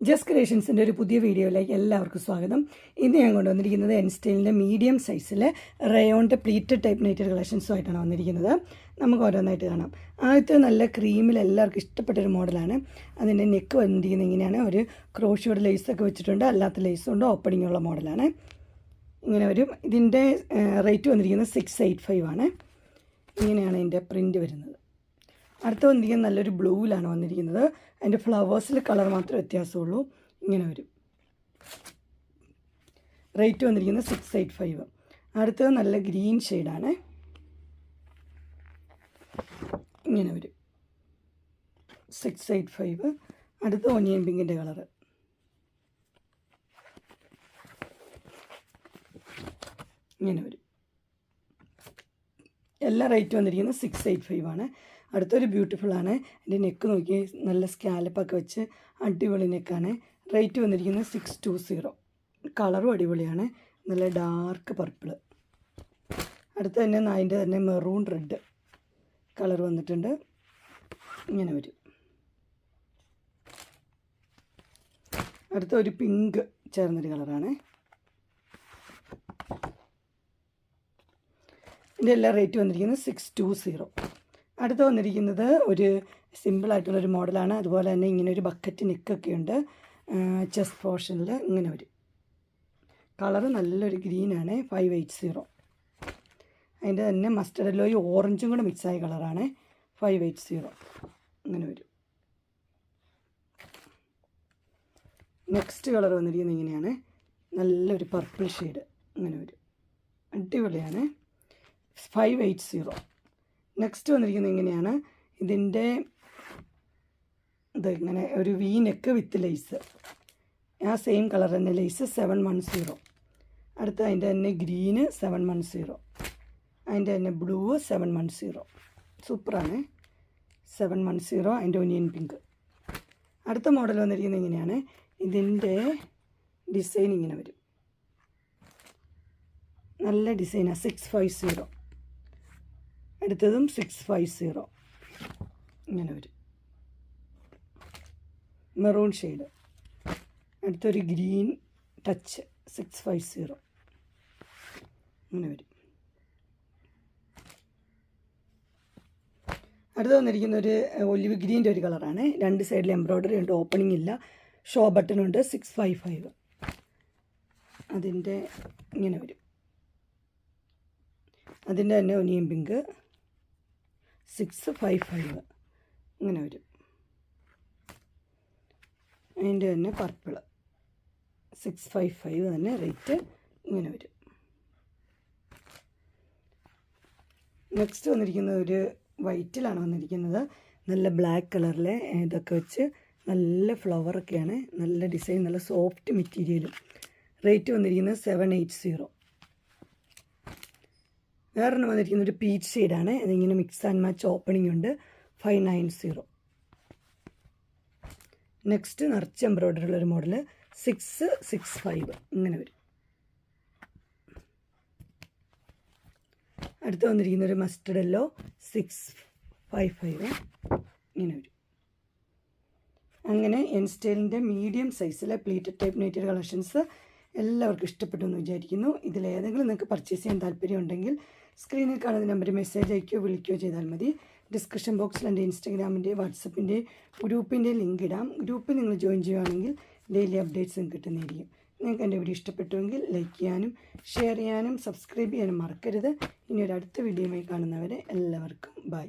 Just ക്രിയേഷൻസിൻ്റെ ഒരു പുതിയ വീഡിയോയിലേക്ക് എല്ലാവർക്കും സ്വാഗതം. ഇന്ന് ഞാൻ കൊണ്ടുവന്നിരിക്കുന്നത് എൻസ്റ്റൈലിൻ്റെ മീഡിയം സൈസിലെ റയോണിൻ്റെ പ്ലീറ്റഡ് ടൈപ്പ് നൈറ്റഡ് കളക്ഷൻസുമായിട്ടാണ് വന്നിരിക്കുന്നത്. നമുക്ക് ഓരോന്നായിട്ട് കാണാം. ആദ്യത്തെ നല്ല ക്രീമിൽ എല്ലാവർക്കും ഇഷ്ടപ്പെട്ടൊരു മോഡലാണ്. അതിൻ്റെ നെക്ക് വന്നിരിക്കുന്നത് ഇങ്ങനെയാണ്. ഒരു ക്രോഷിയോട് ലേസൊക്കെ വെച്ചിട്ടുണ്ട്, അല്ലാത്ത ലേസും ഉണ്ട്, ഓപ്പണിംഗ് ഉള്ള മോഡലാണ്. ഇങ്ങനെ വരും. ഇതിൻ്റെ റേറ്റ് വന്നിരിക്കുന്നത് 685 ആണ്. ഇങ്ങനെയാണ് ഇതിൻ്റെ പ്രിൻ്റ് വരുന്നത്. അടുത്ത വന്നിരിക്കുന്നത് നല്ലൊരു ബ്ലൂവിലാണ് വന്നിരിക്കുന്നത്. അതിൻ്റെ ഫ്ലവേഴ്സിൽ കളർ മാത്രമേ വ്യത്യാസമുള്ളൂ. ഇങ്ങനെ വരും. റേറ്റ് വന്നിരിക്കുന്നത് 685. അടുത്തത് നല്ല ഗ്രീൻ ഷെയ്ഡാണ്. ഇങ്ങനെ വരും. 685. അടുത്ത ഒനിയൻ പിങ്കിൻ്റെ കളറ്. ഇങ്ങനെ വരും. എല്ലാ റേറ്റ് വന്നിരിക്കുന്നത് 685 ആണ്. അടുത്തൊരു ബ്യൂട്ടിഫുള്ളാണ്. എൻ്റെ നെക്ക് നോക്കി, നല്ല സ്കാലപ്പൊക്കെ വെച്ച് അടിപൊളി നെക്കാണ്. റേറ്റ് വന്നിരിക്കുന്നത് 620. കളറും അടിപൊളിയാണ്, നല്ല ഡാർക്ക് പർപ്പിൾ. അടുത്ത് തന്നെ അതിൻ്റെ തന്നെ മെറൂൺ റെഡ് കളർ വന്നിട്ടുണ്ട്. ഇങ്ങനെ വരും. അടുത്ത ഒരു പിങ്ക് ചേർന്നൊരു കളറാണ്. ഇതിൻ്റെ എല്ലാ റേറ്റ് വന്നിരിക്കുന്നത് 620. അടുത്ത് വന്നിരിക്കുന്നത് ഒരു സിമ്പിളായിട്ടുള്ളൊരു മോഡലാണ്. അതുപോലെ തന്നെ ഇങ്ങനെ ഒരു ബക്കറ്റ് നെക്കൊക്കെ ഉണ്ട്. ചെസ്റ്റ് പോർഷനിൽ ഇങ്ങനെ വരും. കളറ് നല്ലൊരു ഗ്രീനാണ്. 580. അതിൻ്റെ തന്നെ മസ്റ്റർഡ് യെല്ലോയും ഓറഞ്ചും കൂടെ മിക്സായ കളറാണ്. 580. ഇങ്ങനെ വരും. നെക്സ്റ്റ് കളർ വന്നിരിക്കുന്നത് ഇങ്ങനെയാണ്. നല്ലൊരു പർപ്പിൾ ഷെയ്ഡ്. ഇങ്ങനെ വരും. അടിപൊളിയാണ്. 580. നെക്സ്റ്റ് വന്നിരിക്കുന്നത് ഇങ്ങനെയാണ്. ഇതിൻ്റെ ഇങ്ങനെ ഒരു വി നെക്ക് വിത്ത് ലേസ്, ആ സെയിം കളർ തന്നെ ലേസ്. 710. അടുത്ത അതിൻ്റെ തന്നെ ഗ്രീന് 710. അതിൻ്റെ തന്നെ ബ്ലൂ 710. സൂപ്പറാണ്. 710. അതിൻ്റെ ഒനിയൻ പിങ്ക്. അടുത്ത മോഡൽ വന്നിരിക്കുന്നത് ഇങ്ങനെയാണ്. ഇതിൻ്റെ ഡിസൈൻ ഇങ്ങനെ വരും. നല്ല ഡിസൈനാണ്. 650. അടുത്തതും 650. ഇങ്ങനെ വരും. Maroon shade. അടുത്തൊരു ഗ്രീൻ ടച്ച്. 650. ഇങ്ങനെ വരും. അടുത്ത് വന്നിരിക്കുന്ന ഒരു ഒലിവ് ഗ്രീൻ്റെ ഒരു കളറാണ്. രണ്ട് സൈഡിൽ എംബ്രോയ്ഡറി ഉണ്ട്, ഓപ്പണിംഗ് ഇല്ല, ഷോ ബട്ടണുണ്ട്. 655. അതിൻ്റെ ഇങ്ങനെ വരും. അതിൻ്റെ തന്നെ ഒനിയൻ പിങ്ക് 655. ഇങ്ങനെ വരും. അതിൻ്റെ തന്നെ പർപ്പിൾ 655 തന്നെ റേറ്റ്. ഇങ്ങനെ വരും. നെക്സ്റ്റ് വന്നിരിക്കുന്നത് ഒരു വൈറ്റിലാണ് വന്നിരിക്കുന്നത്. നല്ല ബ്ലാക്ക് കളറിലെ ഇതൊക്കെ വെച്ച് നല്ല ഫ്ലവറൊക്കെയാണ്. നല്ല ഡിസൈൻ, നല്ല സോഫ്റ്റ് മെറ്റീരിയലും. റേറ്റ് വന്നിരിക്കുന്നത് 780. വേറൊരെണ്ണം വന്നിരിക്കുന്ന ഒരു പീച്ച് ഷെയ്ഡാണ്. അതിങ്ങനെ മിക്സ് ആൻഡ് മാച്ച് ഓപ്പണിംഗ് ഉണ്ട്. 590. നെക്സ്റ്റ് നിറച്ച് എംബ്രോയ്ഡറി ഉള്ളൊരു മോഡൽ 665. ഇങ്ങനെ വരും. അടുത്ത് വന്നിരിക്കുന്ന ഒരു മസ്റ്റർഡ് യെല്ലോ 655. ഇങ്ങനെ വരും. അങ്ങനെ എൻസ്റ്റൈലിൻ്റെ മീഡിയം സൈസിലെ പ്ലീറ്റഡ് ടൈപ്പ് നൈറ്റഡ് കളക്ഷൻസ് എല്ലാവർക്കും ഇഷ്ടപ്പെട്ടു എന്ന് വിചാരിക്കുന്നു. ഇതിലേതെങ്കിലും നിങ്ങൾക്ക് പർച്ചേസ് ചെയ്യാൻ താല്പര്യമുണ്ടെങ്കിൽ സ്ക്രീനിൽ കാണുന്ന നമ്പറിൽ മെസ്സേജ് അയക്കുകയോ വിളിക്കുകയോ ചെയ്താൽ മതി. ഡിസ്ക്രിപ്ഷൻ ബോക്സിൽ എൻ്റെ ഇൻസ്റ്റാഗ്രാമിൻ്റെ, വാട്സപ്പിൻ്റെ, ഗ്രൂപ്പിൻ്റെ ലിങ്ക് ഇടാം. ഗ്രൂപ്പിൽ നിങ്ങൾ ജോയിൻ ചെയ്യുകയാണെങ്കിൽ ഡെയിലി അപ്ഡേറ്റ്സും കിട്ടുന്നതായിരിക്കും. നിങ്ങൾക്ക് എൻ്റെ വീഡിയോ ഇഷ്ടപ്പെട്ടുവെങ്കിൽ ലൈക്ക് ചെയ്യാനും ഷെയർ ചെയ്യാനും സബ്സ്ക്രൈബ് ചെയ്യാനും മറക്കരുത്. ഇനി ഒരു അടുത്ത വീഡിയോയുമായി കാണുന്നവരെ എല്ലാവർക്കും ബൈ.